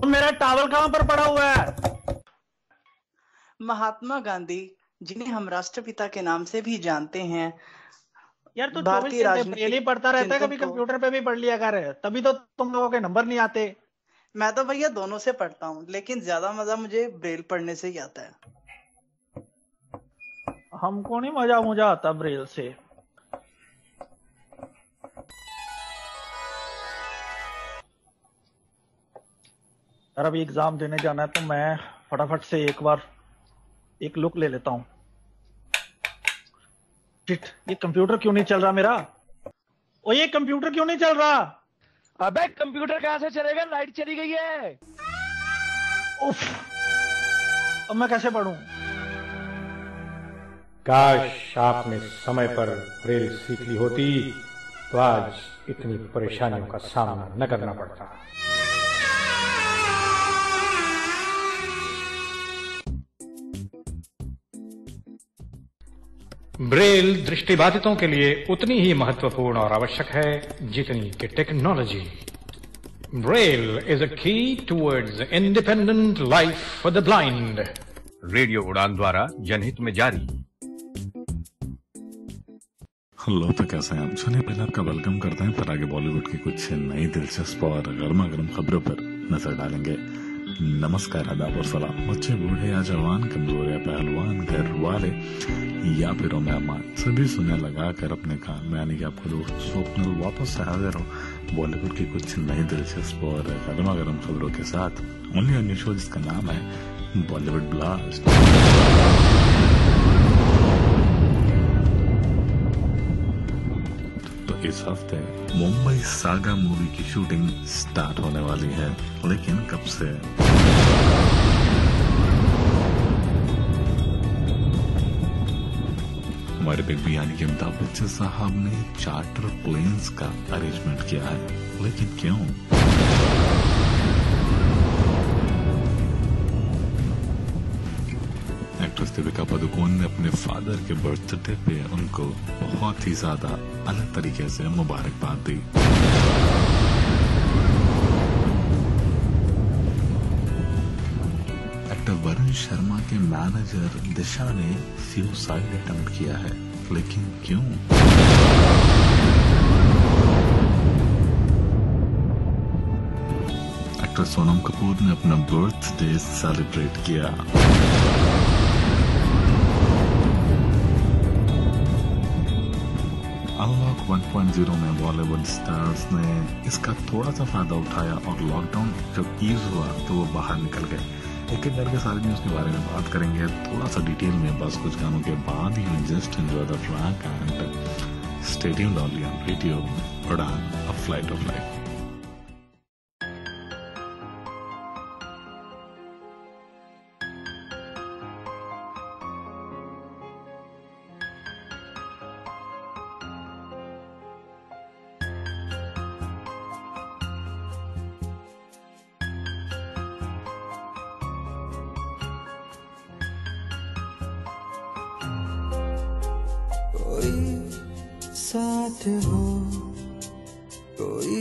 तो मेरा टॉवल कहां पर पड़ा हुआ है? महात्मा गांधी, जिन्हें हम राष्ट्रपिता के नाम से भी जानते हैं, यार तू 24 भारतीय घंटे ब्रेल ही राजनीतिक पढ़ता रहता है, कभी चिंतक को। कंप्यूटर पे भी पढ़ लिया कर। तभी तो तुम लोगों के नंबर नहीं आते। मैं तो भैया दोनों से पढ़ता हूँ, लेकिन ज्यादा मजा मुझे ब्रेल पढ़ने से ही आता है। हमको नहीं मजा मुझा आता ब्रेल से। यार अभी एग्जाम देने जाना है, तो मैं फटाफट से एक बार एक लुक ले लेता हूँ। शिट, ये कंप्यूटर क्यों नहीं चल रहा मेरा? ओ ये कंप्यूटर क्यों नहीं चल रहा? अबे कंप्यूटर कहां से चलेगा, लाइट चली गई है। उफ, अब मैं कैसे पढ़ूं? काश आपने समय पर ब्रेल सीख ली होती तो आज इतनी परेशानियों का सामना न करना पड़ता। ब्रेल दृष्टिबाधितों के लिए उतनी ही महत्वपूर्ण और आवश्यक है जितनी कि टेक्नोलॉजी। ब्रेल इज अ की towards independent life for the blind. Radio उड़ान द्वारा जनहित में जारी। हेलो, तो कैसे हैं आप? सुनिए, पहले आपका वेलकम करते हैं, फिर आगे बॉलीवुड की कुछ नई दिलचस्प और गर्मा गर्म खबरों पर नजर डालेंगे। नमस्कार, आदाब और सलाम। बच्चे, बूढ़े या जवान, कमजोर या पहलवान, घर वाले या फिर मेहमान, सभी सुने लगा कर अपने कान में, यानी कि आपको दोस्त स्वप्न वापस से हाजिर हो बॉलीवुड की कुछ नई दिलचस्प और गर्मा गर्म खबरों के साथ। ओनली अन्य शो जिसका नाम है बॉलीवुड ब्लास्ट। इस हफ्ते मुंबई सागा मूवी की शूटिंग स्टार्ट होने वाली है, लेकिन कब से? हमारे बिग बी यानी कि अमिताभ बच्चन साहब ने चार्टर प्लेन्स का अरेंजमेंट किया है, लेकिन क्यों? एक्ट्रेस दीपिका पादुकोण ने अपने फादर के बर्थडे पे उनको बहुत ही ज्यादा अलग तरीके से मुबारकबाद दी। एक्टर वरुण शर्मा के मैनेजर दिशा ने सुसाइड अटेम्प्ट किया है, लेकिन क्यों? एक्टर सोनम कपूर ने अपना बर्थडे सेलिब्रेट किया। अनलॉक 1.0 में बॉलीवुड स्टार्स ने इसका थोड़ा सा फायदा उठाया और लॉकडाउन जब ईज हुआ तो वो बाहर निकल गए। एक एक करके सारी न्यूज के बारे में बात करेंगे थोड़ा सा डिटेल में, बस कुछ गानों के बाद ही। Just enjoy the track and stay tuned on radio Udaan, a flight of life. साथ हो, कोई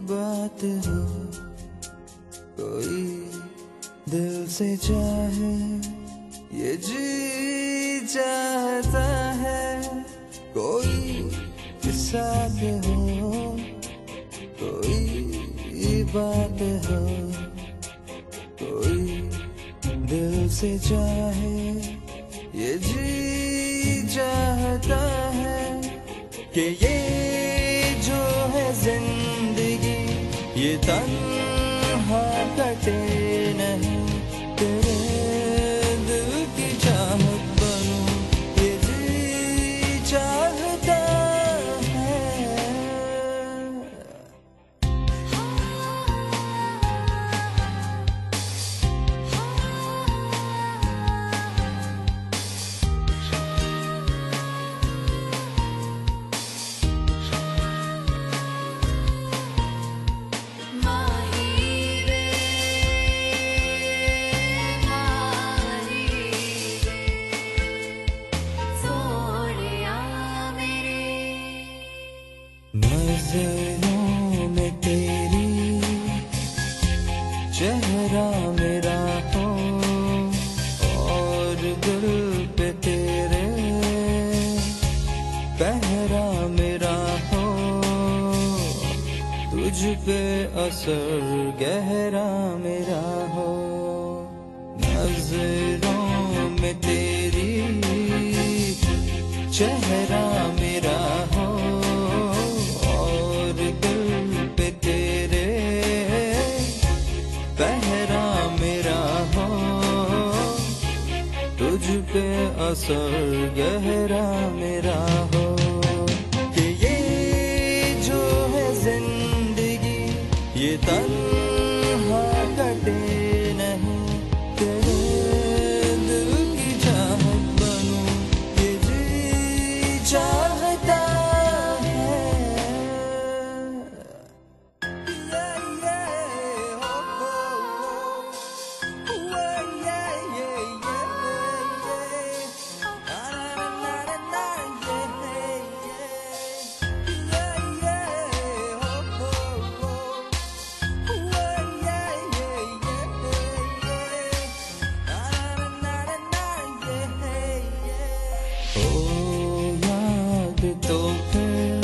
बात हो, कोई दिल से चाहे, ये जी चाहता है। कोई साथ हो, कोई बात हो, कोई दिल से चाहे, ये जी चाहता है कि ये जो है जिंदगी ये तन्हा कटे नहीं, तेरे दिल की चाहत बनूं, ये जी चाहता है। तुझ पे असर गहरा मेरा हो, नजरों में तेरी चेहरा मेरा हो, और दिल पे तेरे पहरा मेरा हो, तुझ पे असर गहरा मेरा हो। ये तन्हा कटे नहीं, तेरे दिल की चाहत बनूं, ये जी चाहता है। तो फिर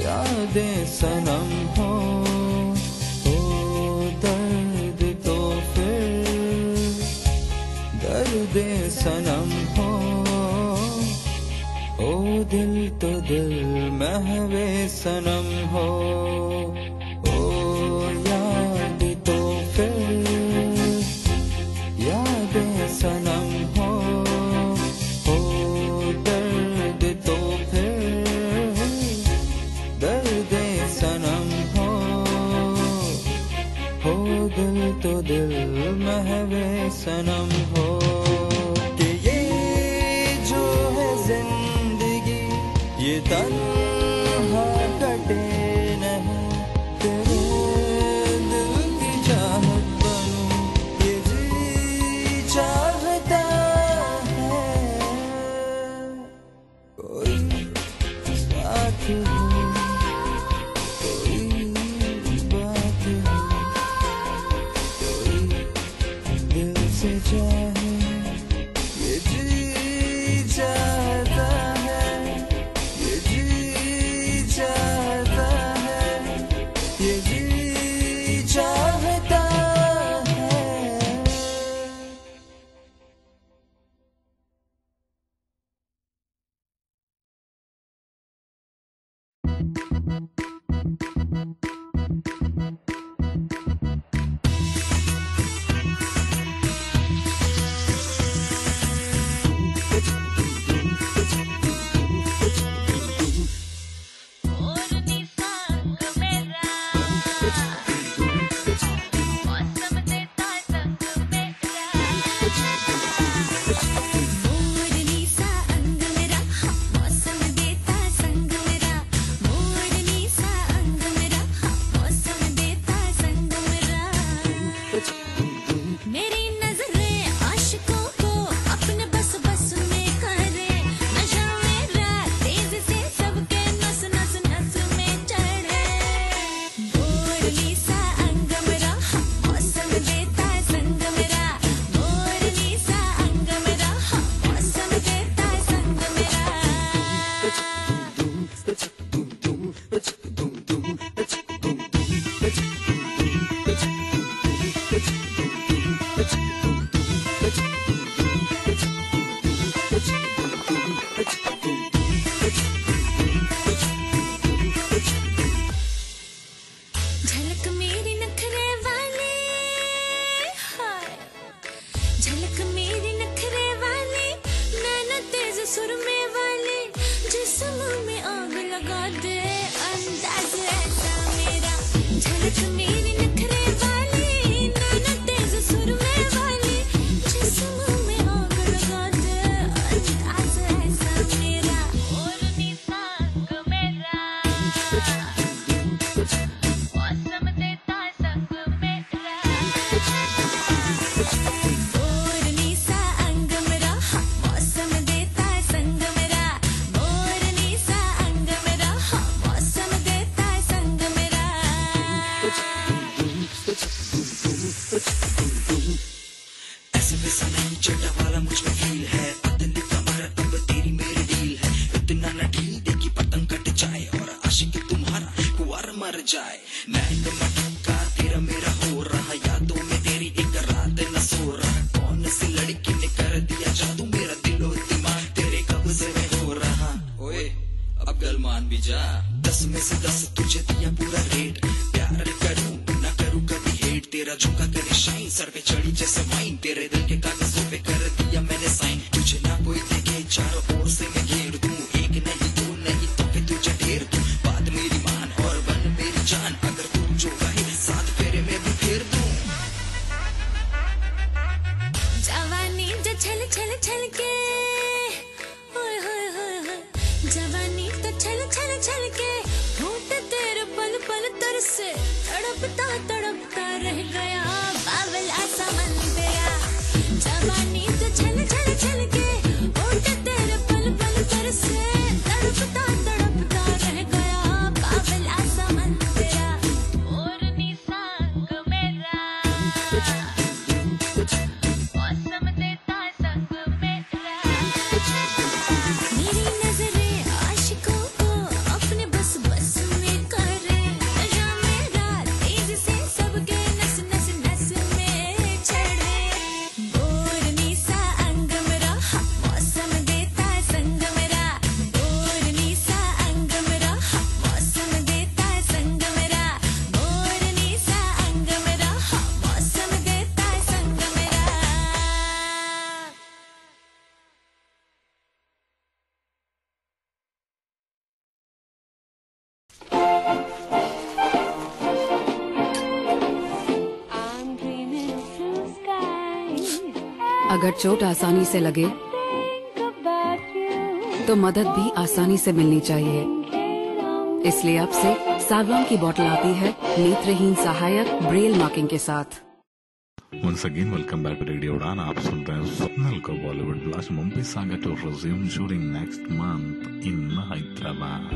यादें सनम हो, दर्द तो फिर दर्द सनम हो, ओ दिल तो दिल महवे सनम हो, ओ याद तो फिर यादें सनम हो, तो दिल महवे सनम हो। कि ये जो है जिंदगी ये तन्हा कटे नहीं, तेरे दिल की चाहत बनूं, ये जी चाहता है। कोई साथ हो, से चाहे ये जी चाहता है, ये जी चाहता है, ये जी चाहता है। मान भी जा। 10 में से 10 तुझे दिया पूरा रेट, प्यार करूं ना करूं कभी हेट, तेरा झुका करे शाइन सर पे चढ़ी जैसे वाइन, तेरे दिल के कागजों पे कर दिया मैंने साइन, तुझे ना कोई देखे चारों ओर से मैं घेर दूं, एक नहीं दो नहीं तो फिर तुझे ढेर दूं, बात मेरी मान और बन मेरी जान, अगर तू जो कहे 7 फेरे में भी फेर दूं। जवानी जो छल छल छल के, होय होय होय होय, जवानी तो छल छल छल के, होंठ तेरे पल पल तरसे, तड़पता तड़पता रह गया बावल आसमान तेरा। जवानी तो छल छल छल के, होंठ तेरे पल पल तरसे, तड़पता तड़पता रह गया बावल आसमान तेरा। और निशांग मेरा मौसम देता संग मेरा, मेरी नजरें आशिकों को अपने बस बस में करे, नशा मेरा तेज से सबके नस नस नस में चढ़े, बोरनी सा अंग मेरा मौसम देता संग मेरा, बोरनी सा अंग मेरा मौसम देता संग मेरा, बोरनी सा अंग मेरा मौसम देता संग मेरा। I'm dreaming of blue skies. अगर चोट आसानी से लगे Think about you. तो मदद भी आसानी से मिलनी चाहिए, इसलिए अब से सागवान की बोतल आती है नेत्रहीन सहायक ब्रेल मार्किंग के साथ। Once again, welcome back to Radio Udan. आप सुन रहे हैं स्वप्नल को Bollywood blast Mumbai saga to resume shooting next month in Hyderabad.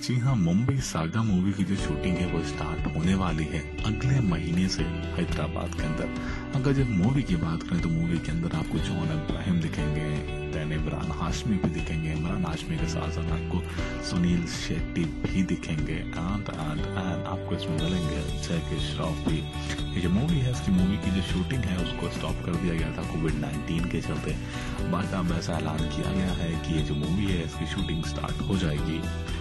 जी हाँ, मुंबई सागा मूवी की जो शूटिंग है वो स्टार्ट होने वाली है अगले महीने से हैदराबाद के अंदर। अगर जब मूवी की बात करें तो मूवी के अंदर आपको जॉन इब्राहिम दिखेंगे, देन इमरान हाशमी भी दिखेंगे, इमरान हाशमी के साथ साथ आपको सुनील शेट्टी भी दिखेंगे, एंड आपको इसमें मिलेंगे जैकी श्रॉफ भी। ये जो मूवी है, इसकी मूवी की जो शूटिंग है उसको स्टॉप कर दिया गया था कोविड-19 के चलते, बट अब ऐसा ऐलान किया गया है कि ये जो मूवी है इसकी शूटिंग स्टार्ट हो जाएगी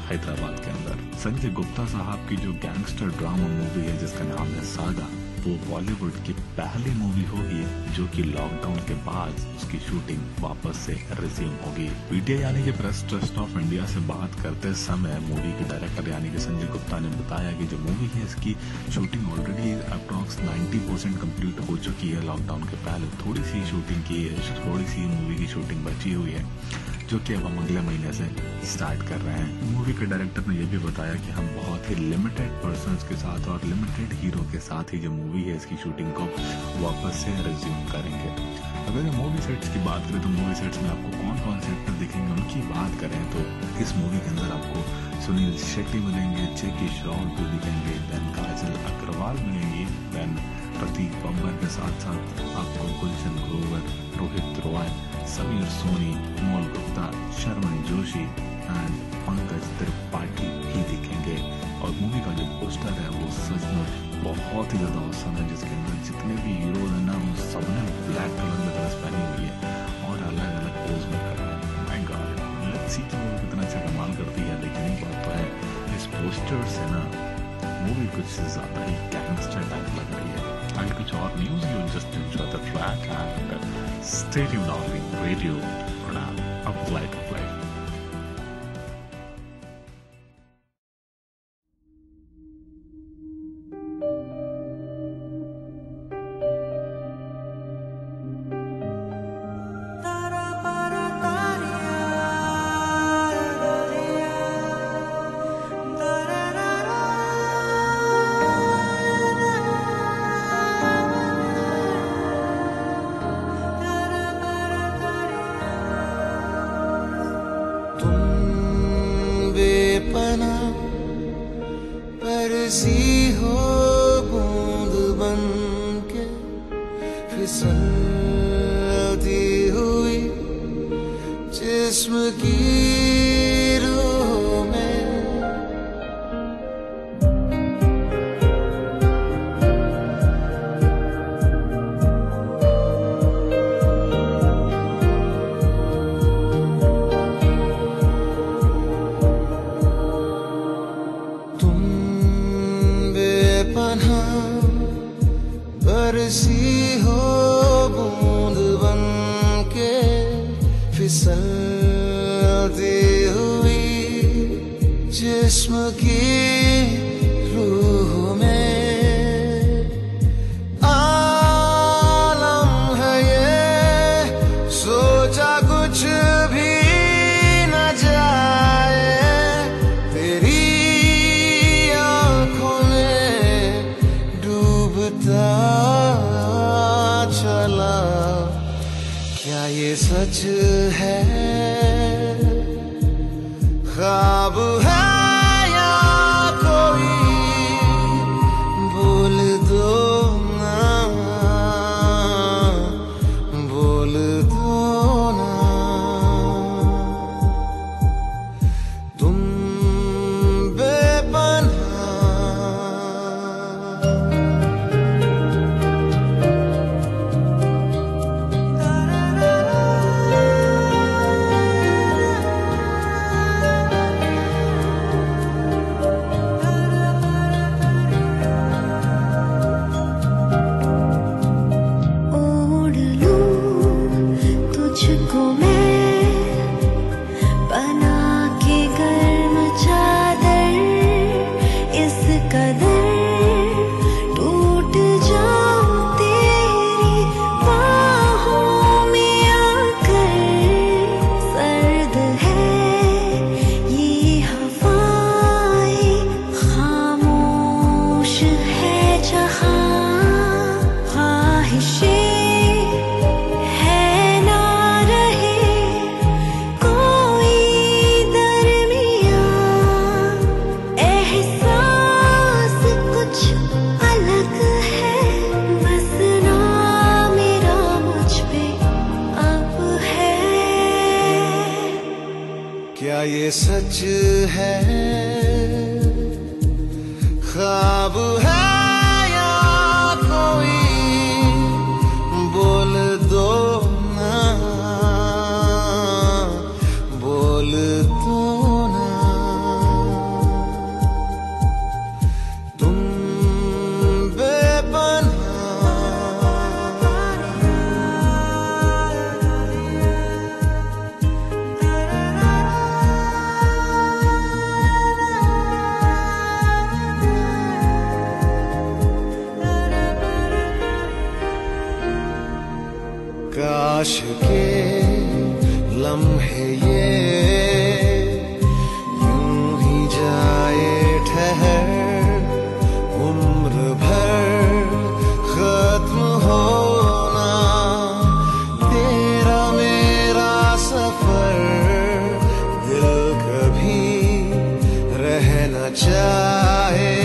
हैदराबाद के अंदर। संजय गुप्ता साहब की जो गैंगस्टर ड्रामा मूवी है जिसका नाम है सागा, वो बॉलीवुड की पहली मूवी होगी जो कि लॉकडाउन के बाद उसकी शूटिंग वापस से रिज्यूम होगी। पीटीआई यानी कि प्रेस ट्रस्ट ऑफ इंडिया से बात करते समय मूवी के डायरेक्टर यानी कि संजय गुप्ता ने बताया कि जो मूवी है इसकी शूटिंग ऑलरेडी अप्रॉक्स 90% कंप्लीट हो चुकी है। लॉकडाउन के पहले थोड़ी सी शूटिंग की है, थोड़ी सी मूवी की शूटिंग बची हुई है जो कि अब हम अगले महीने से स्टार्ट कर रहे हैं। मूवी के डायरेक्टर ने यह भी बताया कि हम बहुत ही लिमिटेड पर्सन्स के साथ और लिमिटेड हीरो के साथ ही जो मूवी है इसकी शूटिंग को वापस से रिज्यूम करेंगे। अगर मूवी सेट्स की बात करें तो मूवी सेट्स में आपको कौन कौन से एक्टर दिखेंगे उनकी बात करें तो इस मूवी के अंदर आपको सुनील शेट्टी मिलेंगे, जैकी श्रॉफ भी दिखेंगे, देन काजल अग्रवाल मिलेंगी, देन प्रतीक बब्बर के साथ साथ आपको गुलशन ग्रोवर, रोहित रॉय, समीर सोनी, मोल गुप्ता, शर्मन जोशी एंड पंकज त्रिपाठी भी दिखेंगे। और मूवी का जो पोस्टर है वो सच में बहुत ही ज्यादा औसम है, जिसके अंदर जितने भी हीरोज हैं ना वो सबने ब्लैक कलर में ड्रेस पहनी हुई है और अलग अलग पोज में खड़े हैं। माय गॉड, लेट्स सी कि वो कितना अच्छा कमाल करती है। लेकिन एक बात तो है, इस पोस्टर से ना मूवी कुछ ज्यादा ही गैंगस्टर टाइप लग रही है। आगे कुछ और news, you just enjoy the track and stay tuned on radio Udaan, a flight of life. बरसी हो बूंद बन के फिसलती हुई जिस्म की रूह में, फिसलती हुई जिस्म की रूह में आलम है ये, सोचा कुछ भी न जाए तेरी आंखों में डूबता चला। क्या ये सच है, ख्वाब है या कोई, बोल दो ना, बोल दो ना। तुम क्या ये सच है, ख्वाब है या कोई, बोल दो ना, बोल दो ना। तुम काश के लम्हे ये यूं ही जाए ठहर, उम्र भर खत्म होना तेरा मेरा सफर। दिल कभी रह न चाहे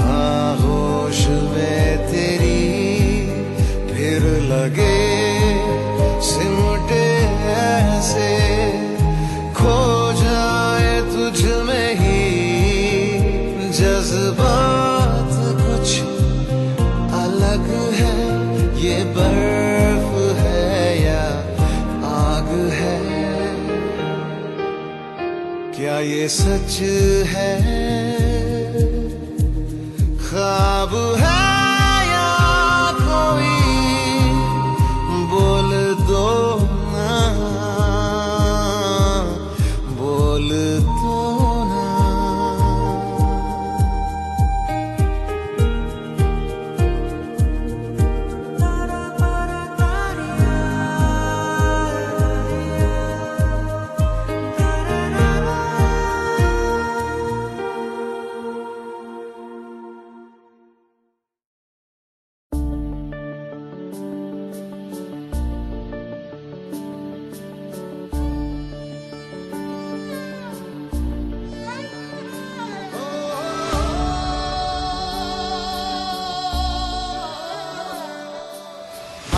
आगोश में तेरी, फिर लगे सिमटे ऐसे खो जाए तुझ में ही। जज्बात कुछ अलग है, ये बर्फ है या आग है। क्या ये सच है, ख्वाब है या कोई, बोल दो ना, बोल दो ना।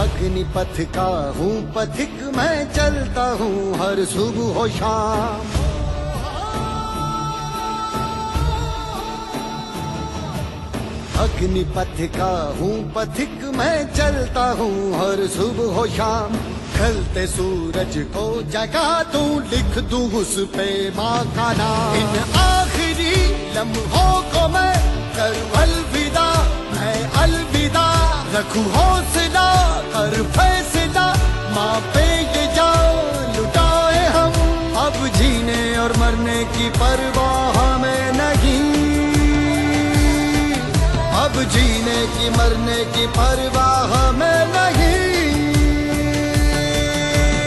अग्निपथ का हूँ पथिक मैं, चलता हूँ हर सुबह हो शाम। अग्निपथ का हूँ पथिक मैं, चलता हूँ हर सुबह हो शाम। ढलते सूरज को जगा दूं, लिख दूं उस पे माँ का नाम। इन आखिरी लम्हों को मैं करूं अलविदा, मैं अलविदा। रखूं हौसला कर फैसला, माँ पे ये जान की मरने की परवाह हमें नहीं।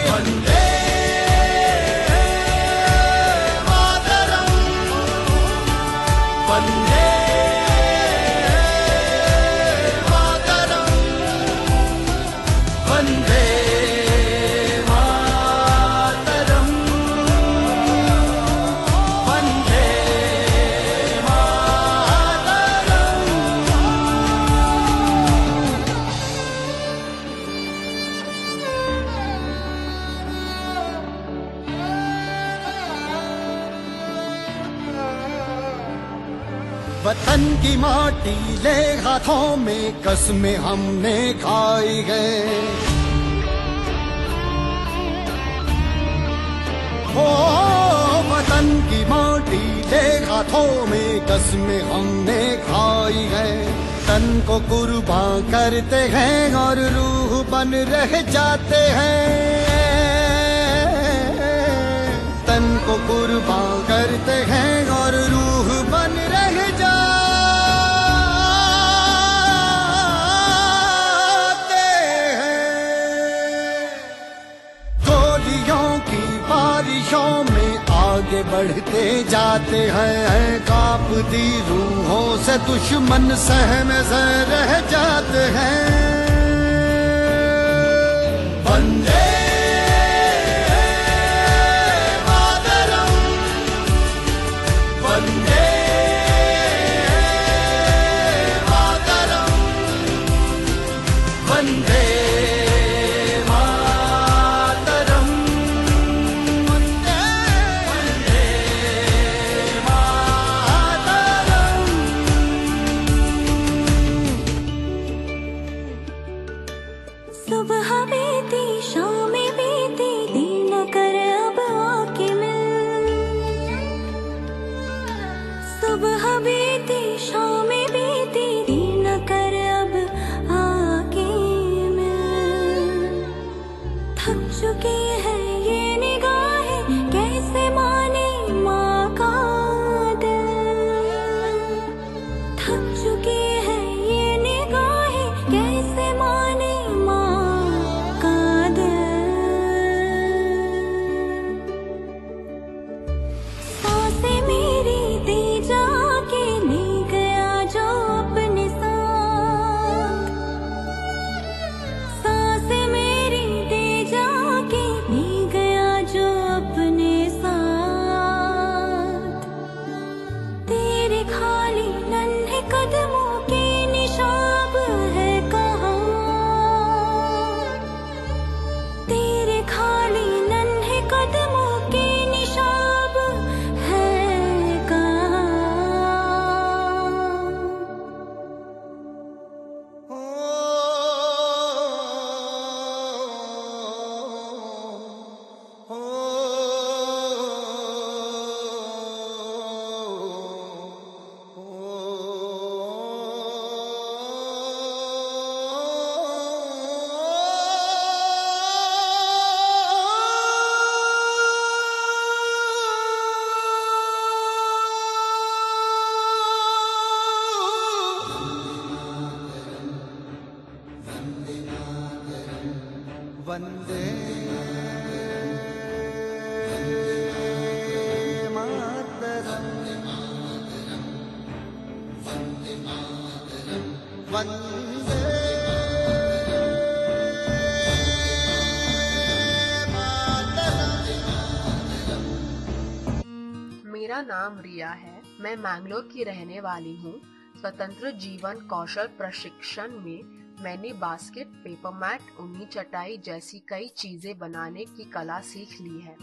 वंदे मातरम, वंदे मातरम, वंदे मातरम, वंदे वतन की माटी ले हाथों में कसमें हमने खाई है। ओ वतन की माटी ले हाथों में कसमें हमने खाई है। तन को कुर्बान करते हैं और रूह बन रह जाते हैं। तन को कुर्बान करते हैं और रूह बन रह जाते हैं। गोलियों की बारिशों में आगे बढ़ते जाते हैं। कांपती रूहों से दुश्मन सहमे से रह जाते हैं। वंदे मातरम, वंदे मातरम, वंदे मातरम, वंदे मातरम। सुबह बीती शाम बीती दिन न कर अब आके मिल। सुबह बीती शाम बीती दिन न कर अब आके मिल। थक चुकी है ये निगाहें कैसे माने माँ का दिल। थक चुकी है ये निगाहें कैसे माने माँ का दिल। सांसें मेरी दे जाके ले गया जो अपने साथ। सांसें मेरी दे जाके ले गया जो अपने साथ। तेरे खाली नन्हे कदमों के निशाब है कहाँ। तेरे खाली नन्हे कदमों के निशाब है कहाँ। वंदे मातरम, वंदे मातरम। मेरा नाम रिया है। मैं मैंगलोर की रहने वाली हूँ। स्वतंत्र जीवन कौशल प्रशिक्षण में मैंने बास्केट, पेपर मैट, ऊनी चटाई जैसी कई चीजें बनाने की कला सीख ली है।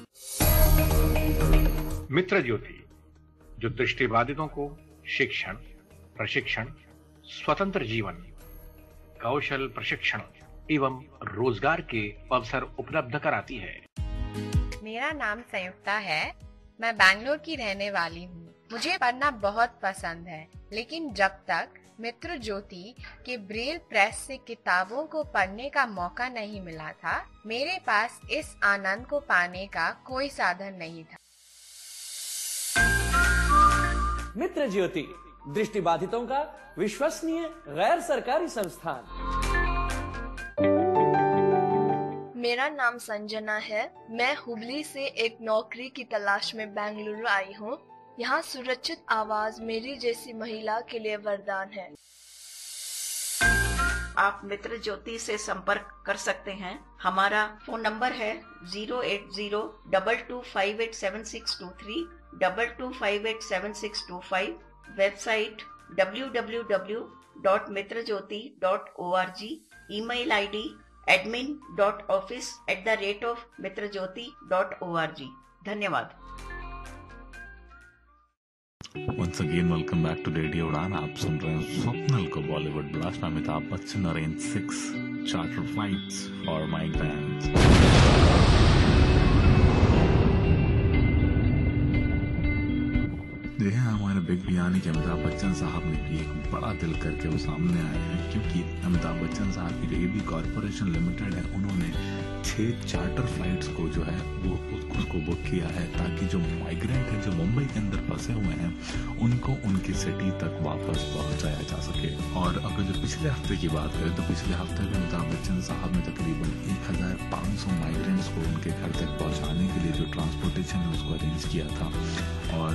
मित्र ज्योति, जो दृष्टिबाधितों को शिक्षण, प्रशिक्षण, स्वतंत्र जीवन, कौशल प्रशिक्षण एवं रोजगार के अवसर उपलब्ध कराती है। मेरा नाम संयुक्ता है। मैं बैंगलोर की रहने वाली हूँ। मुझे पढ़ना बहुत पसंद है, लेकिन जब तक मित्र ज्योति के ब्रेल प्रेस से किताबों को पढ़ने का मौका नहीं मिला था, मेरे पास इस आनंद को पाने का कोई साधन नहीं था। मित्र ज्योति दृष्टिबाधितों का विश्वसनीय गैर सरकारी संस्थान। मेरा नाम संजना है। मैं हुबली से एक नौकरी की तलाश में बेंगलुरु आई हूँ। यहाँ सुरक्षित आवाज मेरी जैसी महिला के लिए वरदान है। आप मित्र ज्योति से संपर्क कर सकते हैं। हमारा फोन नंबर है 08022587623 22587625। Website www.mitrajyoti.org। Email ID admin.office@mitrajyoti.org। धन्यवाद। Once again, welcome back to Radio Udan। आप सुन रहे हैं स्वप्नल को बॉलीवुड ब्लास्ट में Amitabh Bachchan arrange 6 charter flights for migrants. देखिए हमारे बिग बयानी के अमिताभ बच्चन साहब ने भी एक बड़ा दिल करके वो सामने आए हैं, क्योंकि अमिताभ बच्चन साहब की जो एबी कॉर्पोरेशन लिमिटेड है, उन्होंने 6 चार्टर फ्लाइट्स को जो है वो उसको बुक किया है, ताकि जो माइग्रेंट हैं जो मुंबई के अंदर फंसे हुए हैं उनको उनकी सिटी तक वापस पहुंचाया जा सके। और अगर जो पिछले हफ्ते की बात करें तो पिछले हफ्ते में अमिताभ बच्चन साहब ने तकरीबन 1500 माइग्रेंट्स को उनके घर तक पहुंचाने के लिए जो ट्रांसपोर्टेशन है उसको अरेंज किया था, और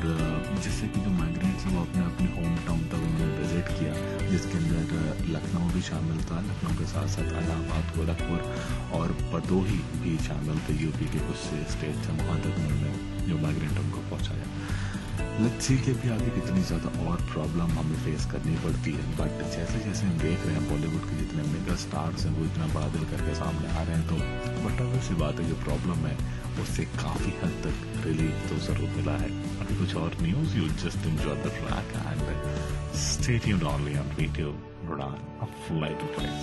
जिससे कि जो माइग्रेंट्स हैं वो अपने होम टाउन तक उन्होंने विजिट किया, जिसके अंदर लखनऊ भी शामिल था। लखनऊ के साथ साथ इलाहाबाद, गोरखपुर और भदोही भी शामिल थे। यूपी के कुछ स्टेट थे, वहाँ तक उन्होंने जो माइग्रेंट उनको पहुँचाया। लेट्स सी के भी आगे कितनी ज़्यादा और प्रॉब्लम हमें फेस करनी पड़ती है, बट जैसे जैसे हम देख रहे हैं बॉलीवुड के जितने मेगा स्टार्स हैं वो इतना बड़ा दिल करके सामने आ रहे हैं, तो बट अगर सी बात है जो प्रॉब्लम है उससे काफ़ी हद तक रिलीफ तो ज़रूर मिला है। अभी कुछ और news, you just enjoy the track and stay tuned only on radio Udaan, a flight to place.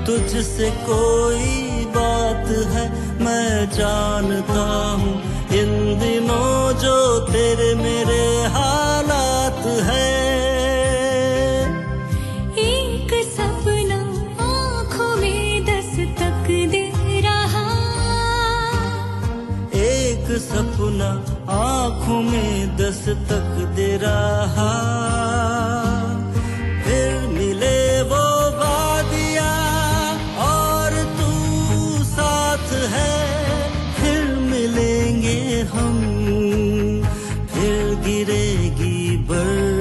तुझसे कोई बात है मैं जानता हूँ, इन दिनों जो तेरे मेरे हालात है। एक सपना आँखों में दस्तक दे रहा, एक सपना आँखों में दस्तक दे रहा। फिर मिले वो वादियाँ और तू साथ है, फिर मिलेंगे हम, फिर गिरेगी बर्फ।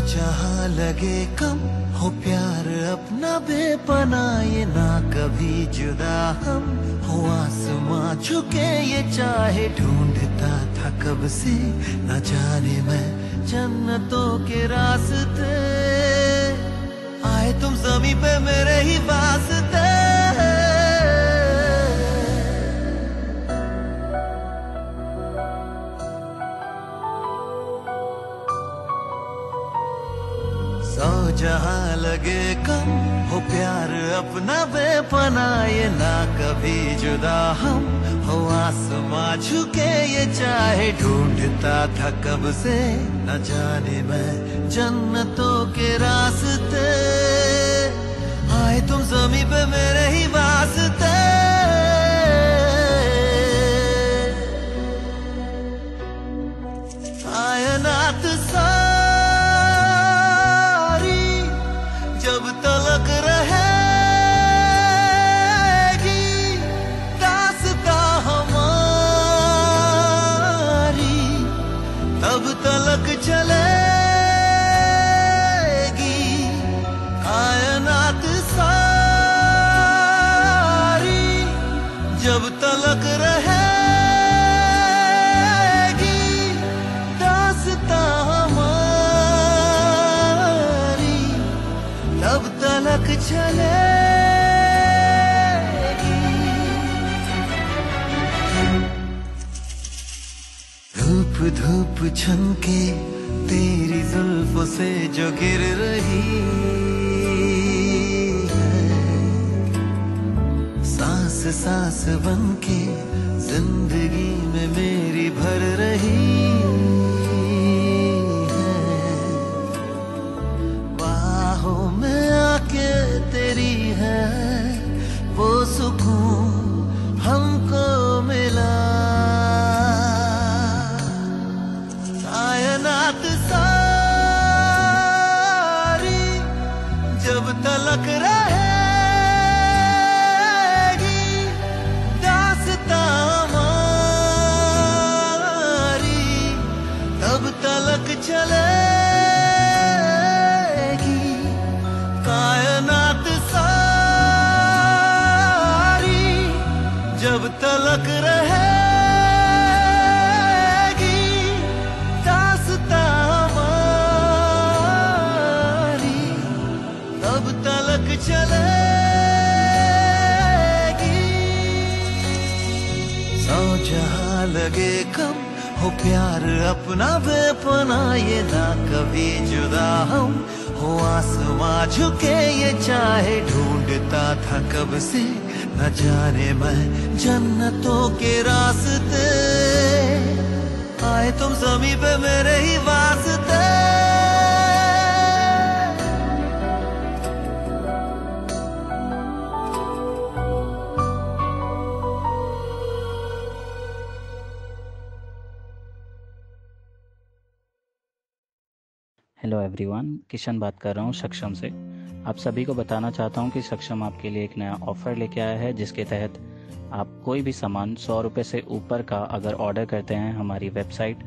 जहाँ लगे कम हो प्यार अपना बेपना, ये ना कभी जुदा हम हो आसमां झुके ये चाहे, ढूंढता था कब से न जाने मैं जन्नतों के रास्ते, आए तुम ज़मीं पे मेरे ही वास्ते। सौ जहाँ लगे कम हो प्यार अपना बेपना, ये ना कभी जुदा हम हो आसमां झुके ये चाहे, ढूंढता था कब से न जाने मैं जन्नतों के रास्ते, आए तुम ज़मीं पे मेरे ही वास्ते। कायनात जब तलक रहेगी दास्तां हमारी, तब तलक चलेगी कायनात सारी, जब तलक रहेगी दास्तां हमारी, तब तलक चलेगी। धूप धूप छनके तेरी जुल्फों से जो गिर रही है, सांस सांस बनके जिंदगी में मेरी भर रही है, बाहों में आके तेरी है वो सुकून हमको मिला। कायनात सारी जब तलक रहेगी दास्तां हमारी, तब तलक चलेगी कायनात सारी, जब तलक रहेगी दास्तां हमारी, तब तलक चलेगी। सौ जहाँ लगे कम हो प्यार अपना बेपना, ये ना कभी जुदा हम हो आसमां झुके ये चाहे, ढूंढता था कब से न जाने मैं जन्नतों के रास्ते, आए तुम ज़मीं पे मेरे ही वास्ते। हेलो एवरीवन, किशन बात कर रहा हूँ सक्षम से। आप सभी को बताना चाहता हूँ कि सक्षम आपके लिए एक नया ऑफ़र लेके आया है, जिसके तहत आप कोई भी सामान 100 रुपये से ऊपर का अगर ऑर्डर करते हैं हमारी वेबसाइट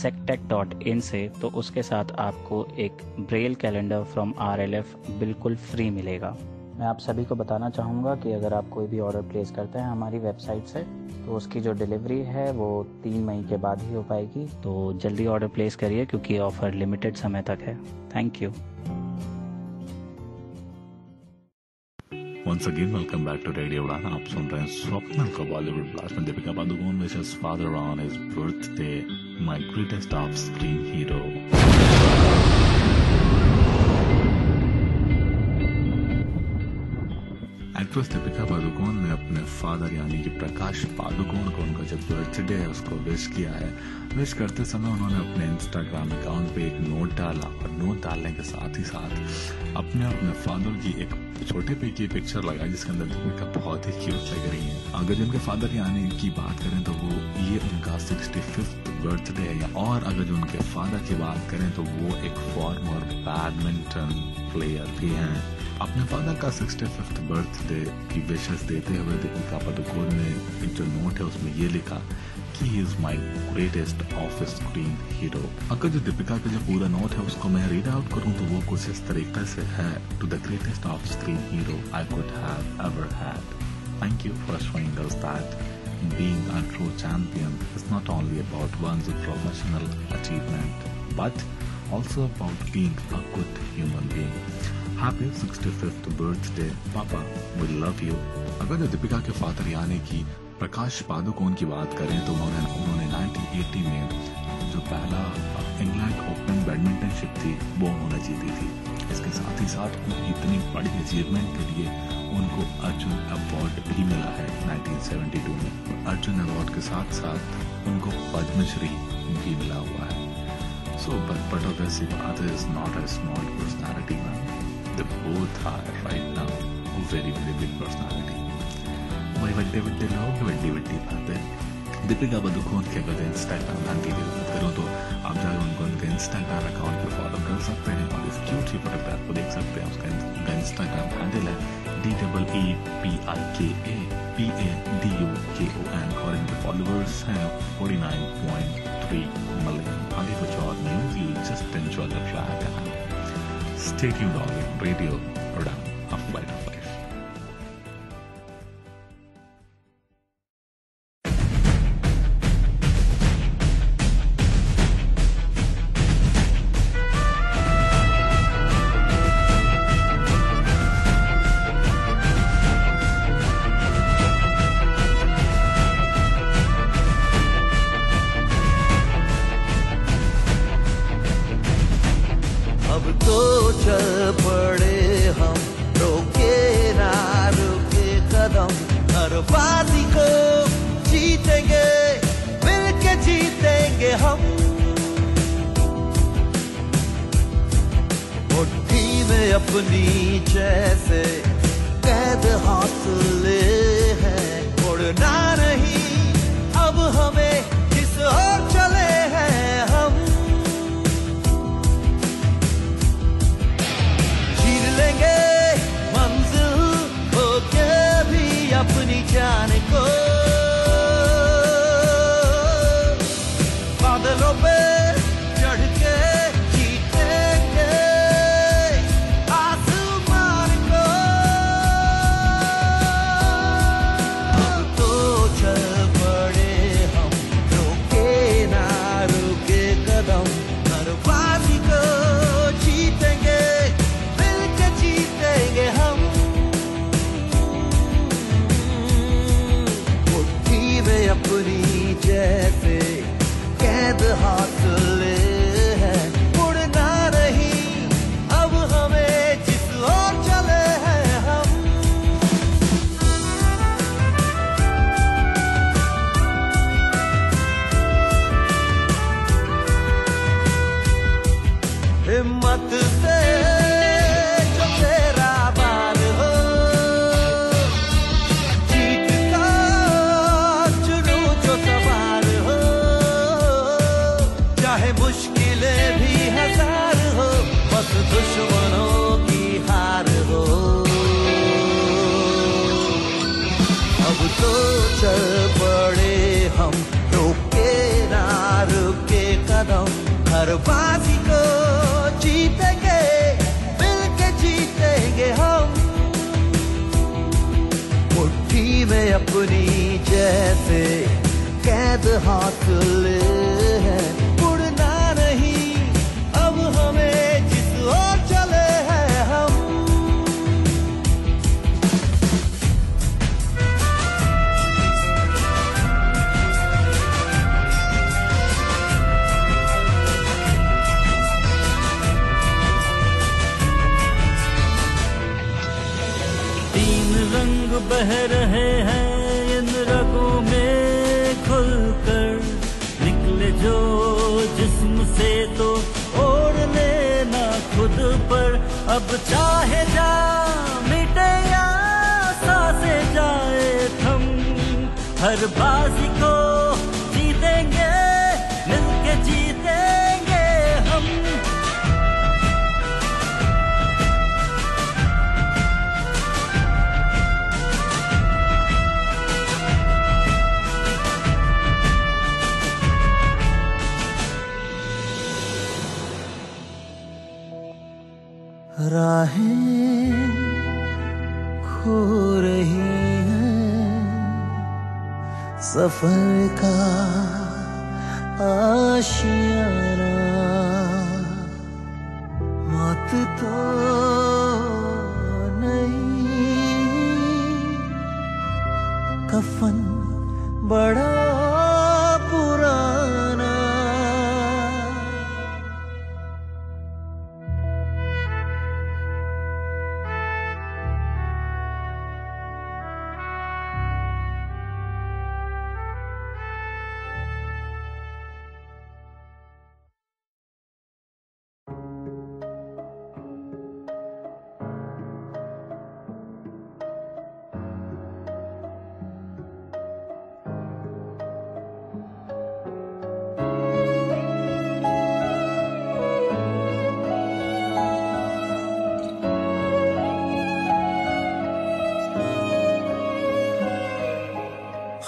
sectech.in से, तो उसके साथ आपको एक ब्रेल कैलेंडर फ्रॉम RLF बिल्कुल फ्री मिलेगा। मैं आप सभी को बताना चाहूँगा कि अगर आप कोई भी ऑर्डर प्लेस करते हैं हमारी वेबसाइट से, तो उसकी जो डिलीवरी है वो 3 मई के बाद ही हो पाएगी। तो जल्दी ऑर्डर प्लेस करिए क्योंकि ऑफ़र लिमिटेड समय तक है। Thank you. Once again, welcome back to Radio Udan. आप सुन रहे हैं स्वप्नल का बॉलीवुड ब्लास्ट में दीपिका पादुकोण विशेष father on his birthday, my greatest of screen hero. Actress Deepika Padukone ने अपने फादर यानी कि प्रकाश पादुकोण को उनका जब बर्थडे है उसको विश किया है। विश करते समय उन्होंने अपने इंस्टाग्राम अकाउंट पे एक नोट डाला और नोट डालने के साथ ही साथ अपने फादर की एक छोटे पे की पिक्चर लगाई जिसके अंदर दीपिका बहुत ही क्यूट लग रही है। अगर उनके फादर यानी की बात करें तो वो ये उनका 65th बर्थडे है, और अगर जो उनके फादर की बात करें तो वो एक फॉर्मर बैडमिंटन प्लेयर भी हैं। अपने फादर का 65th बर्थडे की विशेस देते हुए दीपिका पादुकोण ने एक जो नोट है उसमें ये लिखा कि he is my greatest of screen hero. अगर जो दीपिका का जो पूरा नोट है उसको मैं रीड आउट करूं तो वो कुछ इस तरीके से है। To the greatest of screen hero I could have ever had, thank you for showing us that being a true champion is not only about one's professional achievement but also about being a good human being. Happy 65th birthday, Papa. We love you. अगर जो दीपिका के father यानी कि प्रकाश पादुकोण की बात करें तो उन्होंने 1980 में जो पहला इंग्लैंड ओपन बैडमिंटनशिप थी वो उन्होंने जीती थी। इसके साथ ही साथ उनकी इतनी बड़ी अचीवमेंट के लिए उनको अर्जुन अवार्ड भी मिला है 1972 में। अर्जुन अवार्ड के साथ साथ उनको पद्मश्री भी मिला हुआ है। So, but obviously, Father is not a small personality, man. They both are right now a very, very big personality. भाई बड्डे लोग बड्डी बातें। दीपिका पादुकोण के अगर इंस्टाग्राम हैंडल की बात करूँ तो आप जाकर उनके इंस्टाग्राम अकाउंट पर फॉलो कर सकते हैं और इस क्यूट सी फोटोग्राफ को देख सकते हैं। उसका इंस्टाग्राम हैंडल है DEEPIKAPADUKON और इनके फॉलोअर्स हैं 49.3 million. आगे कुछ और news, you just enjoy the track and stay tuned on Radio Udan, a flight of life. अपनी जैसे कैद हौसले हैं, उड़ना नहीं अब हमें जिस ओर चले हैं हम, चीर लेंगे मंजिल होके भी अपनी जान को, बादलों पे चढ़ के जैसे कैद हौसले हैं, उड़ना नहीं अब हमें जिस ओर चले हैं हम। हिम्मत से जो तेरा बार हो, जीत का चुनू जो सवार हो, चाहे मुश्किलें भी हजार हो, दुश्मनों की हार हो। अब तो चल पड़े हम, रुके ना रुके कदम, हर बाजी को जीतेंगे, मिलके जीतेंगे हम। मुट्ठी में अपनी जैसे कैद हासिल है, उड़ना नहीं अब हमें जिस ओर चले हैं हम। तीन रंग बह रहे हैं इन रगों में खुलकर, निकले जो जिस्म से तो ओढ़ लेना खुद पर। अब चाहे जा मिटे या सांसें जाए थम, हर बाजी को जीतेंगे, मिलके जीतेंगे हम। राहें खो रही हैं, सफर का आशियाना, मौत तो नहीं, कफन बड़ा पुराना।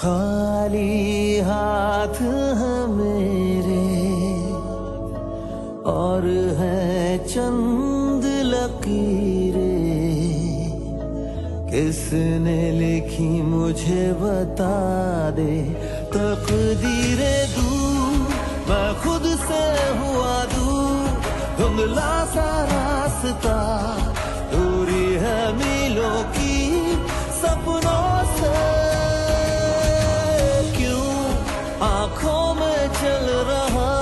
खाली हाथ हैं मेरे और है चंद लकीरें, किसने लिखी मुझे बता दे। तकदीरे दूर मैं खुद से हुआ दूर, धुंधला सा रास्ता, दूरी है मीलों की सपनों से। आँखों में चल रहा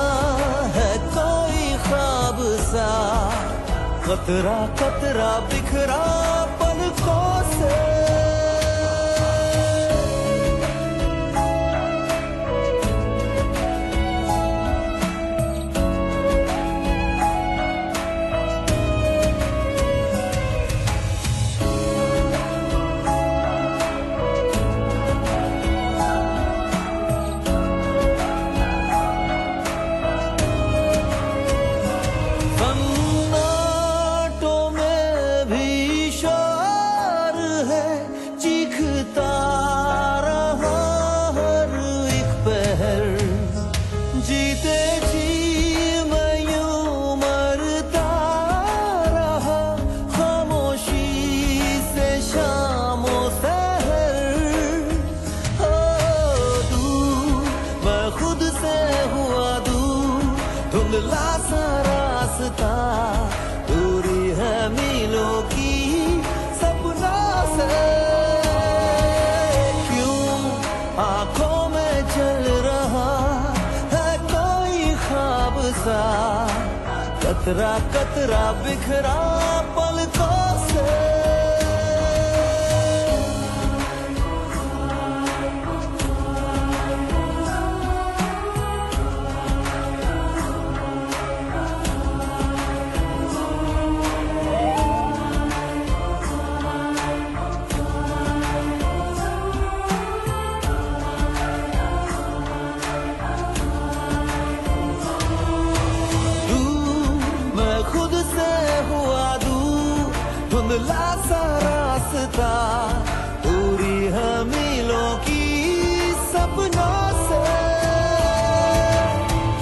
है कोई ख्वाब सा, कतरा कतरा बिखरा पलकों से। दूरी है मीलों की सपनों से। क्यों आँखों में चल रहा है कोई ख्वाब सा, कतरा कतरा बिखरा पलकों से। खुद से धुंधला सा रास्ता दूरी है मीलों की सपनों से,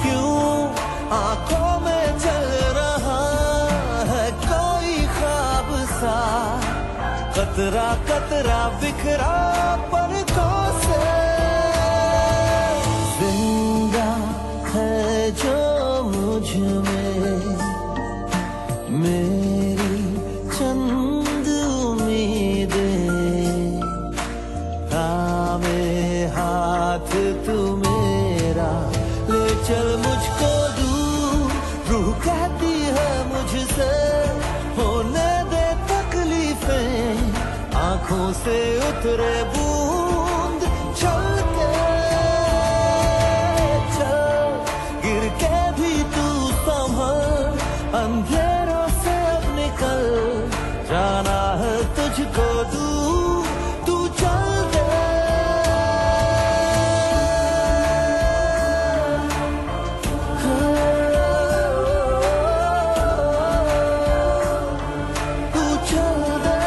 क्यों आंखों में चल रहा है कोई ख्वाब सा, कतरा कतरा बिखरा पलकों से, जिंदा है जो मुझ में मेरी चंद उम्मीदें, थामे हाथ तू मेरा ले चल मुझको दूर, रूह कहती है मुझसे होने दे तकलीफें, आंखों से उतरे बूंद चल के चल, गिर के भी तू संभल, अंधेरों से अब निकल, जाना है तुझको दूर, तू चल दे। तू चल दे।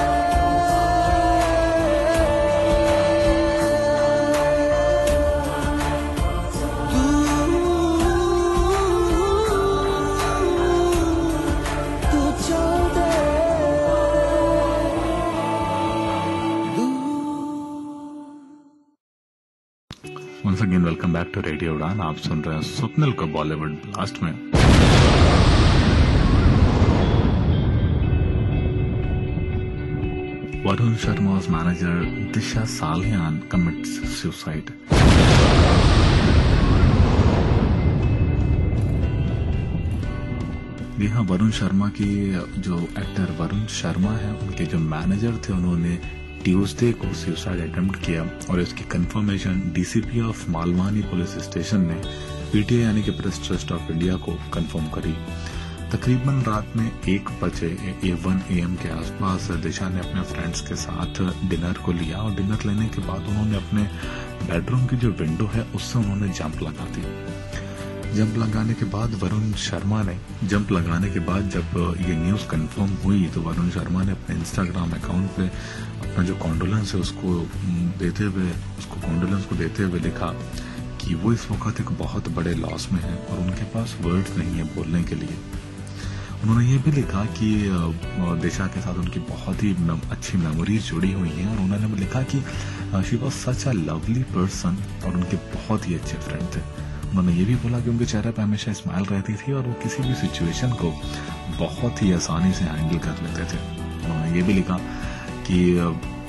तू चल दे। Once again, welcome back to radio उड़ान। आप सुन रहे हैं स्वप्निल को बॉलीवुड ब्लास्ट में। Varun शर्मा's manager Disha Salian commits suicide. जी हाँ, वरुण शर्मा की जो एक्टर वरुण शर्मा है, उनके जो मैनेजर थे, उन्होंने ट्यूसडे को सुसाइड अटेम्प्ट किया और इसकी confirmation DCP of Malvani police station ने पीटीआई यानी कि प्रेस ट्रस्ट ऑफ इंडिया को कंफर्म करी। तकरीबन रात में 1 बजे 1 AM के आसपास दिशा ने अपने फ्रेंड्स के साथ डिनर को लिया और डिनर लेने के बाद उन्होंने अपने बेडरूम की जो विंडो है उससे उन्होंने जंप लगा दी। जंप लगाने के बाद वरुण शर्मा ने जब ये न्यूज कंफर्म हुई तो वरुण शर्मा ने अपने इंस्टाग्राम अकाउंट पे अपना जो कॉन्डोलेंस है उसको कॉन्डोलेंस को देते हुए लिखा कि वो इस वक्त एक बहुत बड़े लॉस में है और उनके पास वर्ड्स नहीं है बोलने के लिए। उन्होंने ये भी लिखा कि दिशा के साथ उनकी बहुत ही अच्छी मेमोरीज जुड़ी हुई हैं और उन्होंने लिखा कि she was such a lovely person और उनके बहुत ही अच्छे फ्रेंड थे। उन्होंने ये भी बोला कि उनके चेहरे पर हमेशा स्माइल रहती थी और वो किसी भी सिचुएशन को बहुत ही आसानी से हैंडल कर लेते थे। उन्होंने ये भी लिखा कि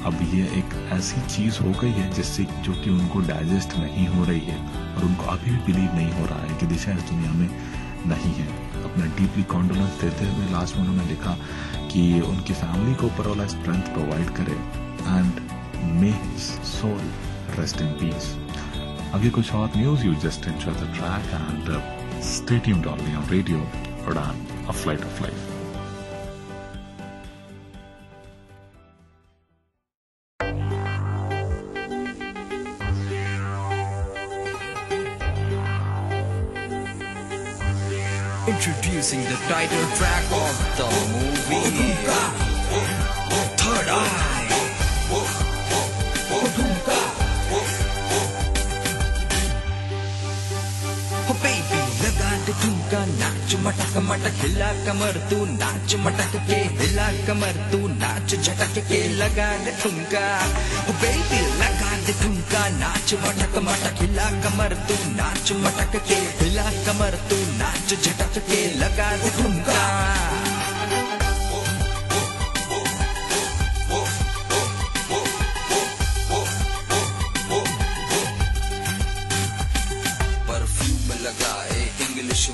अब ये एक ऐसी चीज हो गई है जिससे जो कि उनको डाइजेस्ट नहीं हो रही है और उनको अभी भी बिलीव नहीं हो रहा है कि दिशा इस दुनिया में नहीं है। अपना डीपली कॉन्डोलेंस देते हुए लास्ट में उन्होंने लिखा कि उनकी फैमिली को ऊपर वाला स्ट्रेंथ प्रोवाइड करे and may his soul rest in peace. आगे कुछ और news, you just enjoy the track and stay tuned only on radio Udaan, a flight of life. Introducing the title track of the movie Third Eye. Oh baby, लगा दे ठुमका, नाच मटक मटक, हिला कमर तू, नाच मटक के, हिला कमर तू, नाच झटक के, लगा दे ठुमका। Oh baby, लगा दे ठुमका, नाच मटक मटक, हिला कमर तू, नाच मटक के, हिला कमर तू, नाच झटक के, लगा दे ठुमका।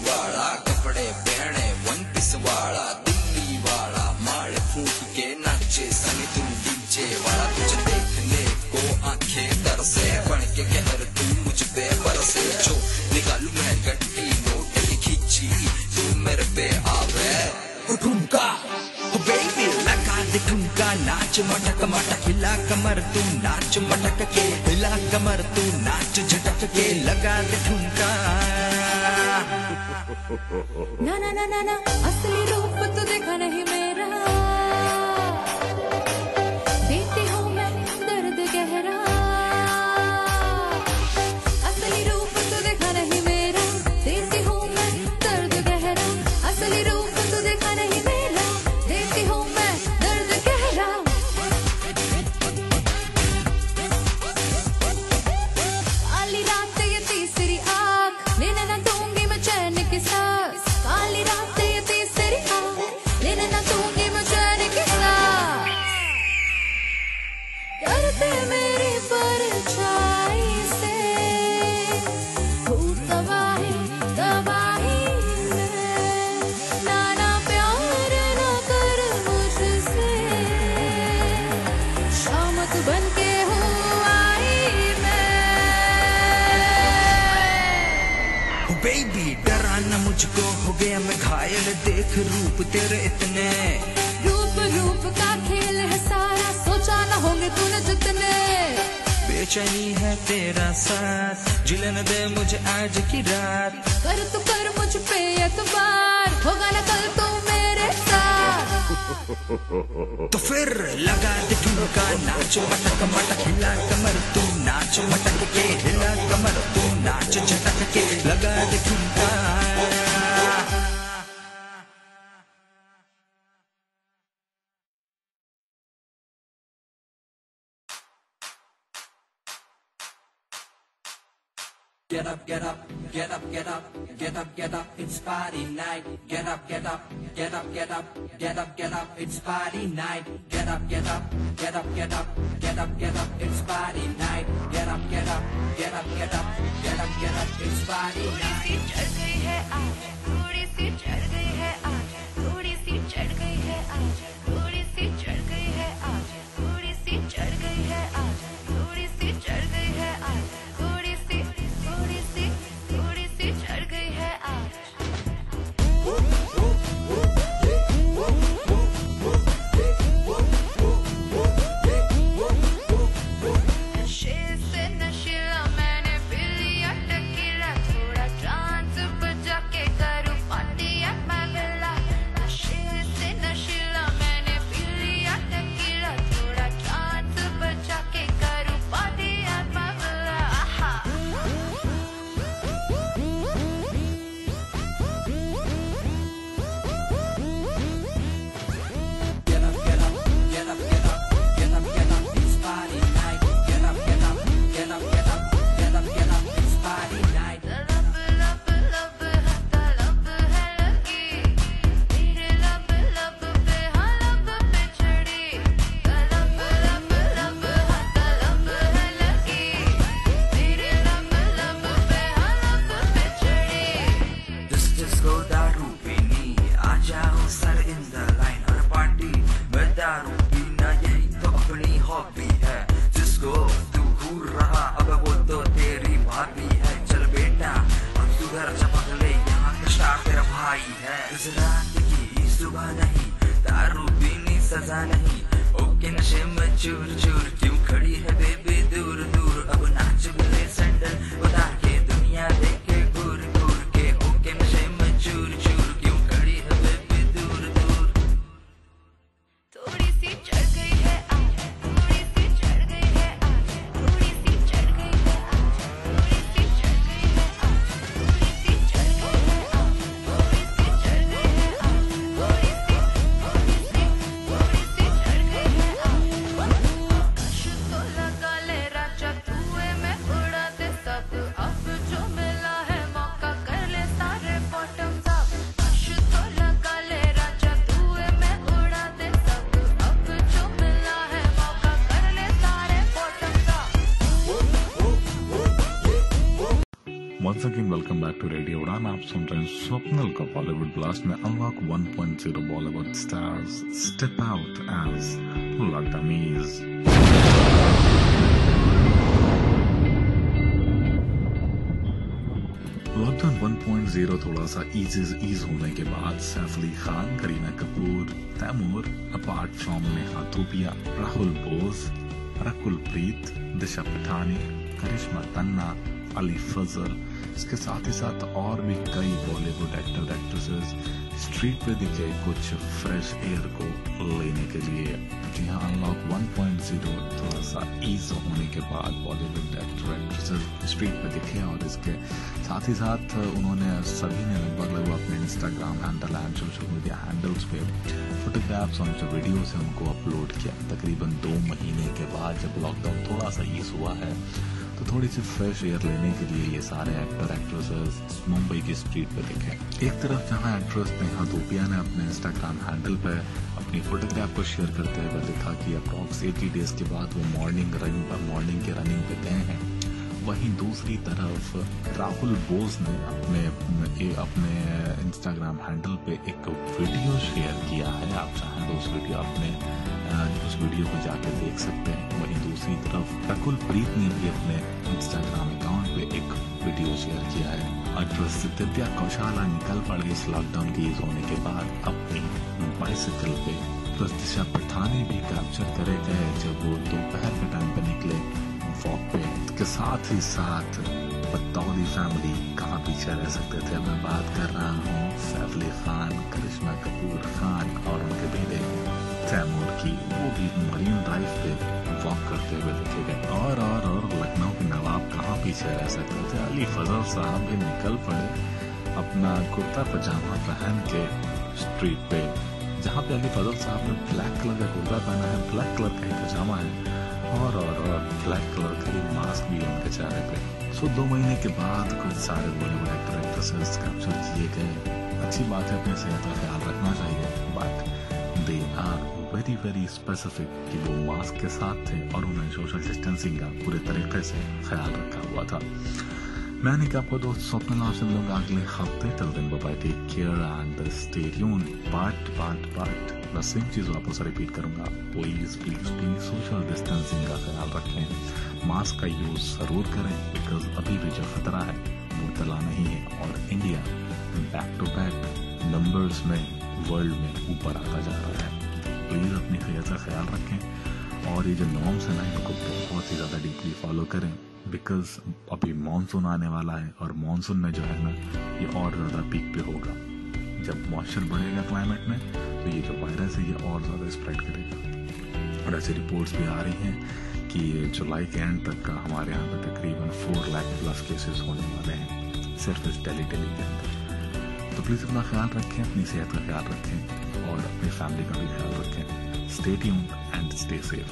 वाला कपड़े पहने वन पीस वाला, दिल्ली वाला माल फूक के नाचे सनी तू डीजे वाला, तुझे देखने को आंखें तरसे, बन के कहर तू मुझ पे बरसे, जो निकालू मैं गड्डी नोट की खींची तू मेरे पे आवे। ठुमका बेबी लगा दे ठुमका, नाच मटक मटक, हिला कमर तू, नाच मटक के, हिला कमर तू, नाच झटक के, लगा दे ठुमका। ना ना ना ना ना, असली रूप तो देखा नहीं मेरा, देख रूप तेरे इतने, रूप रूप का खेल है सारा, सोचा न होंगे तूने जितने। बेचैनी है तेरा साथ, जिलन दे मुझे आज की रात। कर तू कर मुझ पे एतबार, होगा न कल तू मेरे साथ। तो फिर लगा दे ठुमका, नाच मटक मटक, हिला कमर तू नाच मटक के, हिला कमर तू नाच झटक के, लगा दे ठुमका। Get up, get up, get up, get up, get up, get up, it's party night. Get up, get up, get up, get up, get up, get up, it's party night. Get up, get up, get up, get up, get up, get up, it's party night. Get up, get up, get up, get up, get up, get up, it's party night. चढ़ गई है आज, थोड़ी सी चढ़ गई है आज, थोड़ी सी चढ़ गई है आज, थोड़ी सी चढ़ गई है आज, थोड़ी सी चढ़ गई है आज, थोड़ी सी चढ़ गई है आज, थोड़ी सी चढ़ गई है आज। नशे से नशीला मैंने पी लिया टकीला, थोड़ा चांस बजा के करूँ पार्टी एट माय विला। नशे से नशीला मैंने पी लिया टकीला, थोड़ा चांस बजा के करूँ party at my villa. Get up, get up, get up, get up, get up, get up, it's party night. Get up, get up, get up, get up, get up, get up, it's party night. लब लब लब हता लब है लगी, तेरे लब लब पे हाँ लब पे चढ़ी। लब लब लब हता लब है लगी, तेरे लब लब पे हाँ लब पे चढ़ी। This disco दारू पीनी, आ जाओ sir in the line, her party में दारू पीना यही तो अपनी हॉबी है। जिसको तू घूर रहा अब वो तो तेरी भाभी है। चल बेटा अब तू घर चपक ले, यहाँ का स्टार तेरा भाई है। इस रात की सुबह नहीं, दारू पीनी सजा नहीं। ओके नशे में चूर चूर, क्यों खड़ी है बेबी दूर दूर। अब नाच मिले सैंडल उतार के, दुनिया देखे घूर घूर के। ओके नशे में चूर चूर, क्यों खड़ी है बेबी दूर दूर। थोड़ी सी चढ़ गई है आज, थोड़ी सी चढ़ गई है आज, थोड़ी सी चढ़ गई है आज, थोड़ी सी चढ़ गई है आज, थोड़ी सी चढ़ गई है आज, थोड़ी सी चढ़ गई है आज, थोड़ी सी चढ़ गई है आज। कश तो लगा ले राजा, धुएं में उड़ा दे सब, अब जो मिला है मौका कर ले सारे बॉटम्स अप। कश तो लगा ले राजा, धुएं में उड़ा दे सब, अब जो मिला है मौका कर ले सारे bottoms up. Once again, welcome back to Radio उड़ान। आप सुन रहे हैं स्वप्नल का बॉलीवुड ब्लास्ट में unlock 1.0 Bollywood stars step out as lockdownees. Lockdown 1.0 थोड़ा सा ईज होने के बाद सैफ अली खान, करीना कपूर, तैमूर, अपार्ट फ्रॉम नेहा धूपिया, राहुल बोस, रकुल प्रीत, दिशा पठानी, करिश्मा तन्ना, अली फजल, इसके साथ ही साथ और भी कई बॉलीवुड एक्टर एक्ट्रेसेस स्ट्रीट पे दिखे कुछ फ्रेश एयर को लेने के लिए। जी हाँ, अनलॉक 1.0 थोड़ा सा ईज होने के बाद बॉलीवुड एक्टर एक्ट्रेसेस स्ट्रीट पे दिखे और इसके साथ ही साथ उन्होंने सभी ने लगभग अपने Instagram handle and social media handles पे फोटोग्राफ्स और जो वीडियोस है उनको अपलोड किया। तकरीबन 2 महीने के बाद जब लॉकडाउन थोड़ा सा ईज हुआ है तो थोड़ी सी फ्रेश एयर लेने के लिए ये सारे एक्टर एक्ट्रेसेस मुंबई की स्ट्रीट पे दिखे। एक तरफ जहां एक्ट्रेस नेहा धूपिया ने अपने इंस्टाग्राम हैंडल पे अपनी फोटोग्राफ को शेयर करते हुए लिखा कि अप्रॉक्स 80 डेज के बाद वो मॉर्निंग के रनिंग पे गए हैं, वहीं दूसरी तरफ राहुल बोस ने अपने इंस्टाग्राम हैंडल पे एक वीडियो शेयर किया है। आप चाहें तो उस वीडियो को जाकर देख सकते हैं। वहीं दूसरी तरफ रकुल प्रीत ने भी अपने इंस्टाग्राम अकाउंट पे एक वीडियो शेयर किया है एक्ट्रेस दिव्या कौशाला निकल पड़े इस लॉकडाउन के ईज होने के बाद अपनी बाइसिकल पे। प्लस दिशा पठानी भी कैप्चर करे गए जब वो दोपहर के टाइम पे निकले वॉक पे। के साथ ही साथ पतौदी फैमिली कहाँ पीछे रह सकते थे। मैं बात कर रहा हूँ सैफ अली खान, करिश्मा कपूर खान और उनके बेटे तैमूर की। वो भी मरीन ड्राइव पे वॉक करते हुए देखे गए। और लखनऊ के नवाब कहाँ पीछे रह सकते थे। अली फजल साहब भी निकल पड़े अपना कुर्ता पजामा पहन के स्ट्रीट पे, जहाँ पे अली फजल साहब ने ब्लैक कलर का कुर्ता पहना है, ब्लैक कलर का ही पजामा है और ब्लैक कलर का ही मास्क भी उनके चेहरे पे। सो 2 महीने के बाद कुछ सारे बॉलीवुड एक्टर एक्ट्रेसेस कैप्चर किए गए। अच्छी बात है, अपनी सेहत का ख्याल रखना चाहिए, but they are very specific कि वो मास्क के साथ थे और उन्हें सोशल डिस्टेंसिंग का पूरे तरीके से ख्याल रखा हुआ था। मैंने कहा आपको दोस्त स्वप्न लाभ से लोग अगले हफ्ते till then bye, take care and stay tuned. But मैं सेम चीज वापस रिपीट करूंगा, प्लीज सोशल डिस्टेंसिंग का ख्याल रखें, मास्क का यूज जरूर करें, बिकॉज अभी भी जो खतरा है वो टला नहीं है और India back to back numbers में वर्ल्ड में ऊपर आता जा रहा है। प्लीज अपनी सेहत का ख्याल रखें और ये जो नॉर्म्स है ना इनको बहुत ही ज्यादा डीपली फॉलो करें, बिकॉज अभी मानसून आने वाला है और मानसून में जो है ना ये और ज्यादा पीक पे होगा। जब मॉइस्चर बढ़ेगा क्लाइमेट में तो ये जो वायरस है ये और ज्यादा स्प्रेड करेगा। और ऐसी रिपोर्ट्स भी आ रही हैं कि जुलाई के एंड तक का हमारे यहाँ पे तकरीबन 4 लाख प्लस केसेस होने वाले हैं सिर्फ इस दिल्ली के अंदर। तो प्लीज अपना ख्याल रखें, अपनी सेहत का ख्याल रखें और अपनी फैमिली का भी ख्याल रखें। Stay tuned and stay safe.